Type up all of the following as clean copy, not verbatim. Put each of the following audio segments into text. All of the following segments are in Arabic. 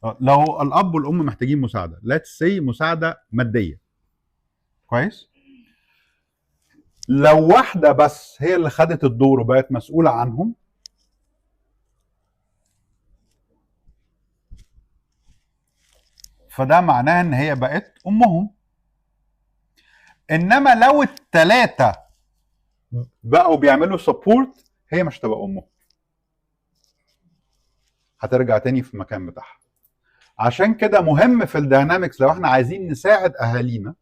لو الاب والام محتاجين مساعده، ليتس سي مساعده ماديه، كويس؟ لو واحده بس هي اللي خدت الدور وبقت مسؤوله عنهم، فده معناه ان هي بقت امهم. انما لو الثلاثه بقوا بيعملوا سبورت، هي مش هتبقى امهم، هترجع تاني في المكان بتاعها. عشان كده مهم في الداينامكس لو احنا عايزين نساعد اهالينا،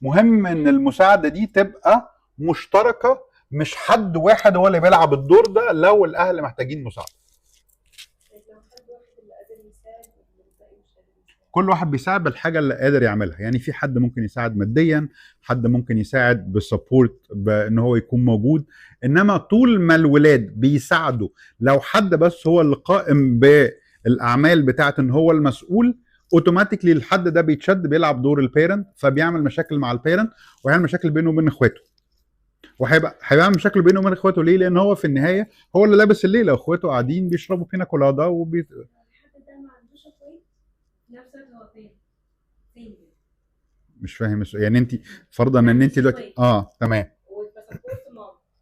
مهم ان المساعده دي تبقى مشتركه، مش حد واحد هو اللي بيلعب الدور ده لو الاهل محتاجين مساعده. كل واحد بيساعد بالحاجه اللي قادر يعملها. يعني في حد ممكن يساعد ماديا، حد ممكن يساعد بالسبورت بان هو يكون موجود. انما طول ما الولاد بيساعدوا، لو حد بس هو اللي قائم بالاعمال بتاعه ان هو المسؤول، اوتوماتيكلي الحد ده بيتشد بيلعب دور البيرنت، فبيعمل مشاكل مع البيرنت، وهيعمل مشاكل بينه وبين اخواته. هيعمل مشاكل بينه وبين اخواته ليه؟ لان هو في النهايه هو اللي لابس الليله، واخواته قاعدين بيشربوا بينا كولادا مش فاهم السؤال. يعني انت فرضا ان انت دلوقتي تمام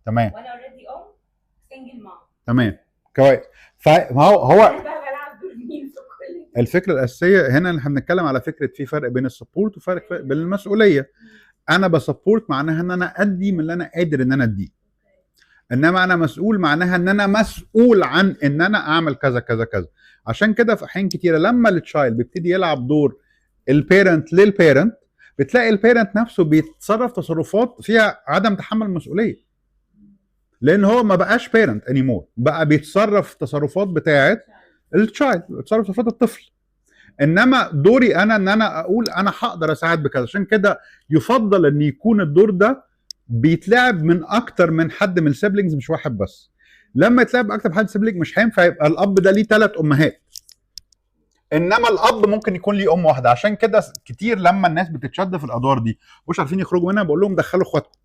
تمام وانا اوريدي سنجل مام تمام كويس. فما هو الفكره الاساسيه هنا اللي احنا بنتكلم على فكره في فرق بين السبورت وفرق بين المسؤوليه. انا بسبورت معناها ان انا ادي من اللي انا قادر ان انا اديه، انما انا مسؤول معناها ان انا مسؤول عن ان انا اعمل كذا كذا كذا. عشان كده في احيان كتيره لما التشايلد بيبتدي يلعب دور البيرنت للبيرنت، بتلاقي البيرنت نفسه بيتصرف تصرفات فيها عدم تحمل مسؤوليه، لان هو ما بقاش بيرنت انيمور، بقى بيتصرف تصرفات بتاعه التشايلد، بيتصرف تصرفات الطفل. انما دوري انا ان انا اقول انا هقدر اساعد بكذا. عشان كده يفضل ان يكون الدور ده بيتلعب من اكتر من حد من السيبلينجز، مش واحد بس. لما يتلعب اكتر من حد سيبلينج مش هينفع يبقى الاب ده ليه 3 امهات، انما الاب ممكن يكون ليه ام واحده. عشان كده كتير لما الناس بتتشد في الادوار دي مش عارفين يخرجوا منها، بقول لهم دخلوا اخواتكم،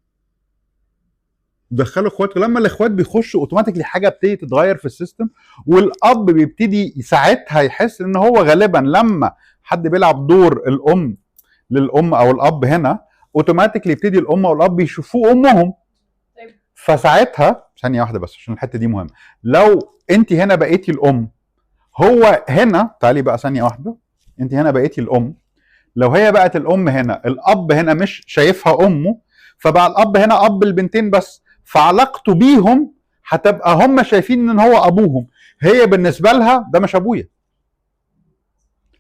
دخلوا اخواتكم. لما الاخوات بيخشوا اوتوماتيكلي حاجه بتبتدي تتغير في السيستم، والاب بيبتدي ساعتها يحس ان هو غالبا لما حد بيلعب دور الام للام او الاب هنا، اوتوماتيكلي يبتدي الام او الاب يشوفوه امهم. فساعتها ثانيه واحده بس عشان الحته دي مهمه، لو انت هنا بقيتي الام، هو هنا تعالي بقى ثانيه واحده، انت هنا بقيتي الام، لو هي بقت الام هنا، الاب هنا مش شايفها امه، فبقى الاب هنا اب البنتين بس، فعلاقته بيهم هتبقى هم شايفين ان هو ابوهم، هي بالنسبه لها ده مش ابويا.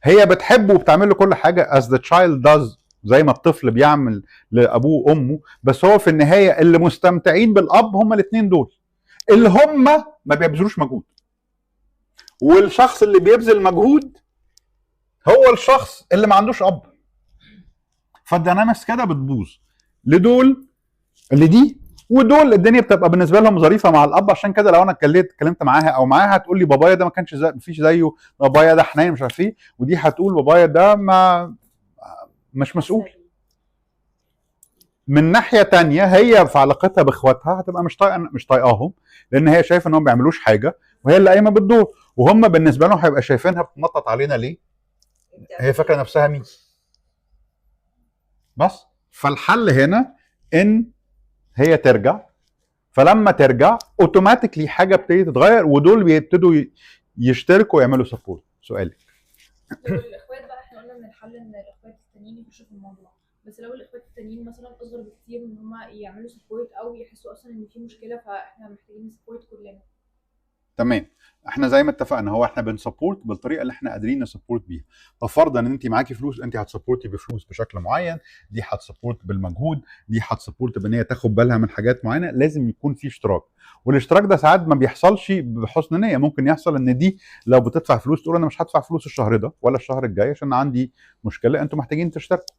هي بتحبه وبتعمل له كل حاجه as the child does، زي ما الطفل بيعمل لابوه وامه، بس هو في النهايه اللي مستمتعين بالاب هم الاثنين دول اللي هم ما بيبذلوش مجهود، والشخص اللي بيبذل مجهود هو الشخص اللي ما عندوش اب. فالدينامكس كده بتبوظ لدول اللي دي، ودول الدنيا بتبقى بالنسبه لهم ظريفه مع الاب. عشان كده لو انا اتكلمت معاها او معاها هتقول لي بابايا ده ما كانش مفيش زيه، بابايا ده حنين مش عارف ايه، ودي هتقول بابايا ده مش مسؤول. من ناحيه تانية هي في علاقتها باخواتها هتبقى مش طايقاهم، لان هي شايفه انهم ما بيعملوش حاجه وهي اللي قايمه بالدور، وهم بالنسبه لهم هيبقى شايفينها بتنطط علينا ليه؟ هي فاكره نفسها مين؟ بس فالحل هنا ان هي ترجع. فلما ترجع اوتوماتيكلي حاجه بتبتدي تتغير، ودول بيبتدوا يشتركوا ويعملوا سبورت. سؤالك لو الاخوات بقى احنا قلنا ان الحل ان الاخوات التانيين يخشوا في الموضوع، بس لو الاخوات التانيين مثلا اصغر بكتير ان هم يعملوا سبورت او يحسوا اصلا ان في مشكله، فاحنا محتاجين سبورت كلنا. تمام. احنا زي ما اتفقنا هو احنا بنسبورت بالطريقه اللي احنا قادرين نسبورت بيها. ففرضا ان انت معاكي فلوس، انت هتسبورتي بفلوس بشكل معين، دي هتسبورت بالمجهود، دي هتسبورت بان هي تاخد بالها من حاجات معينه. لازم يكون في اشتراك، والاشتراك ده ساعات ما بيحصلش بحسن نيه. ممكن يحصل ان دي لو بتدفع فلوس تقول انا مش هدفع فلوس الشهر ده ولا الشهر الجاي عشان عندي مشكله، انتوا محتاجين تشتركوا.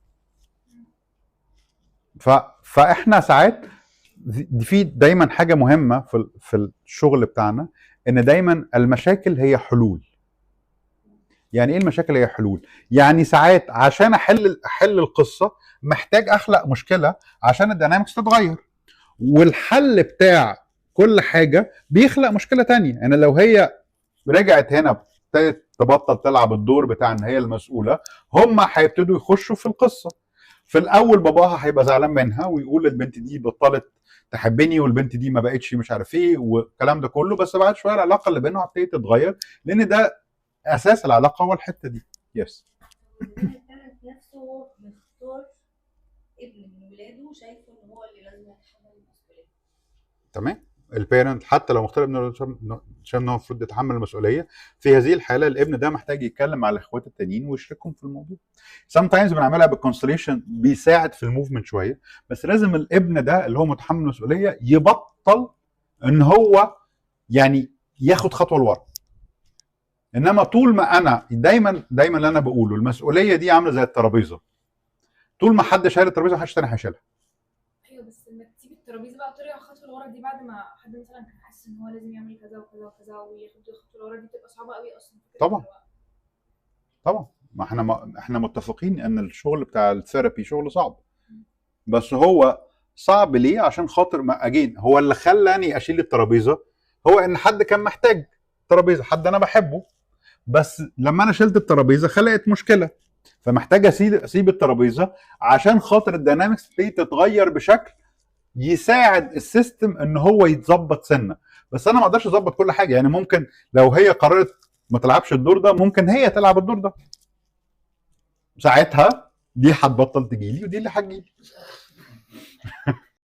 فاحنا ساعات في دايما حاجه مهمه في الشغل بتاعنا، ان دايما المشاكل هي حلول. يعني ايه المشاكل هي حلول؟ يعني ساعات عشان احل القصه محتاج اخلق مشكله عشان الدينامكس تتغير، والحل بتاع كل حاجه بيخلق مشكله تانية. يعني لو هي رجعت هنا ابتدت تبطل تلعب الدور بتاع ان هي المسؤوله، هم هيبتدوا يخشوا في القصه. في الاول باباها هيبقى زعلان منها ويقول البنت دي بطلت تحبني والبنت دي ما بقتش مش عارف ايه والكلام ده كله، بس بعد شويه العلاقه اللي بينهم هتبتدي تتغير، لان ده اساس العلاقه هو الحته دي. يس. البيرنت نفسه مختار ابن من ولاده شايفه ان هو اللي لازم يتحمل المسؤوليه. تمام. البيرنت حتى لو مختار ابنه شايف ان هو المفروض يتحمل المسؤوليه، في هذه الحاله الابن ده محتاج يتكلم مع الاخوات التانيين ويشاركهم في الموضوع. sometimes بنعملها بالكونستليشن بيساعد في الموفمنت شويه، بس لازم الابن ده اللي هو متحمل المسؤوليه يبطل ان هو يعني ياخد خطوه لورا. انما طول ما انا دايما اللي انا بقوله المسؤوليه دي عامله زي الترابيزه، طول ما حد شايل الترابيزه محدش تاني هيشيلها. ايوه بس انك تسيب الترابيزه بقى ترجع خطوه لورا دي بعد ما حد مثلا كان حاسس ان هو لازم يعمل كذا وكذا وكذا وياخد خطوه لورا، دي بتبقى صعبه قوي اصلا. طبعا طبعا. ما احنا متفقين ان الشغل بتاع الثيرابي شغل صعب، بس هو صعب ليه؟ عشان خاطر ما اجين هو اللي خلاني اشيل الترابيزه هو ان حد كان محتاج ترابيزه، حد انا بحبه، بس لما انا شلت الترابيزه خلقت مشكله، فمحتاج اسيب الترابيزه عشان خاطر الدينامكس تبتدي تتغير بشكل يساعد السيستم ان هو يتظبط سنه. بس انا ما اقدرش اظبط كل حاجه، يعني ممكن لو هي قررت ما تلعبش الدور ده ممكن هي تلعب الدور ده، ساعتها دي هتبطل تجيلي ودي اللي هتجيلي.